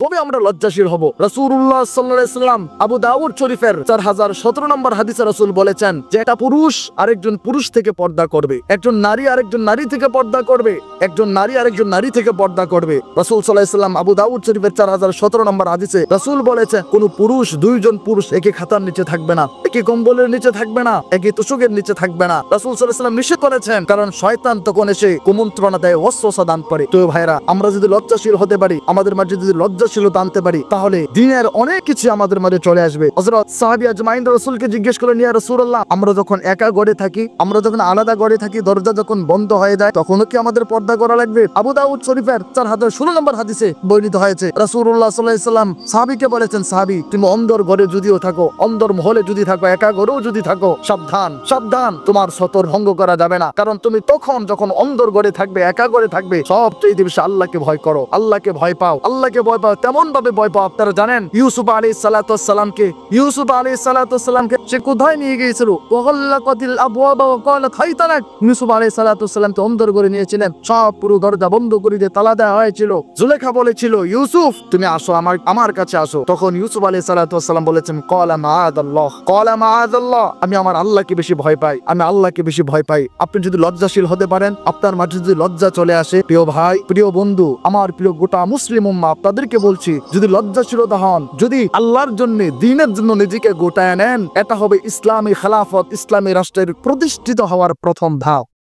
তবে আমরা লজ্জাশীল হব। রাসূলুল্লাহ সাল্লাল্লাহু আলাইহি সাল্লাম আবু দাউদ শরীফের 4017 নম্বর হাদিসে রাসূল বলেছেন যে একটা পুরুষ আরেকজন পুরুষ থেকে পর্দা করবে, একজন নারী আরেকজন নারী থেকে পর্দা করবে, একজন নারী আরেকজন নারী থেকে পর্দা করবে। রাসূল সাল্লাল্লাহু আলাইহি সাল্লাম আবু দাউদ শরীফের 4017 নম্বর হাদিসে রাসূল বলেছেন কোন পুরুষ, দুইজন পুরুষ একই খাতার নিচে থাকবে না, একই কম্বলের নিচে থাকবে না, একই তোশকের নিচে থাকবে না। রাসূল সাল্লাল্লাহু আলাইহি সাল্লাম নিষেধ করেছেন, কারণ শয়তান তখন এসে কুমন্ত্রণা দেয়, ওয়াসওয়াসা দান করে। তো ভাইরা, আমরা যদি লজ্জাশীল হতে পারি, আমাদের মাঝে যদি লজ্জাশীলতা আনতে পারি, তাহলে দিনের অনেক কিছু আমাদের মাঝে চলে আসবে। হযরত সাহাবী আজমাইন রাসূলকে জিজ্ঞেস করলেন, ইয়া রাসূলুল্লাহ, আমরা যখন একা ঘরে থাকি, আমরা যখন আলাদা ঘরে থাকি, দরজা যখন বন্ধ হয়ে যায়, তখনও কি আমাদের পর্দা করা লাগবে? আবু দাউদ শরীফের 4016 নম্বর হাদিসে বর্ণিত হয়েছে, রাসূলুল্লাহ সাল্লাল্লাহু আলাইহি সাল্লাম সাহাবীকে বলেছেন, সাহাবী, তুমি অন্দর ঘরে যদিও থাকো, অন্দর মহলে যদি থাকো, একা ঘরেও যদি থাকো, সাবধান সাবধান, তোমার সতর ভঙ্গ করা যাবে না। কারণ তুমি তখন যখন অন্দর ঘরে থাকবে, একা ঘরে থাকবে, সবচেয়ে বেশি আল্লাহকে ভয় করো, আল্লাহকে ভয় পাও, আল্লাহকে ভয় পাও। তেমন ভাবে ভয় পাও, আপনারা জানেন ইউসুফ আলাইহিস সালাতু সে কোথায় নিয়ে গিয়েছিল? ওয়াগাল্লাকাতিল আবওয়াব ওয়া ক্বালাত হাইতালাক। ইউসুফ আলাইহিস সালাতু অন্দর ঘরে নিয়েছিলেন, সব পুরো দরজা বন্ধ করে দিয়ে তালা দেওয়া হয়েছিল। জুলেখা বলেছিল, ইউসুফ তুমি আসো, আমার কাছে আসো। তখন ইউসুফ আলাইহিস সালাতু বলেছেন, ক্বালা মাআযাল্লাহ, আমি আমার আল্লাহকে বেশি ভয় পাই, আমি আল্লাহকে বেশি ভয় পাই। আপনি যদি লজ্জাশীল হতে পারেন, আপনার মাঝে যদি লজ্জা চলে আসে, প্রিয় ভাই, প্রিয় বন্ধু, আমার প্রিয় গোটা মুসলিম উম্মাহ, আপনাদেরকে বলছি, যদি লজ্জাশীলতা হন, যদি আল্লাহর জন্য, দ্বীনের জন্য নিজেকে গোটায় নেন, এটা হবে ইসলামী খেলাফত, ইসলামী রাষ্ট্রের প্রতিষ্ঠিত হওয়ার প্রথম ধাপ।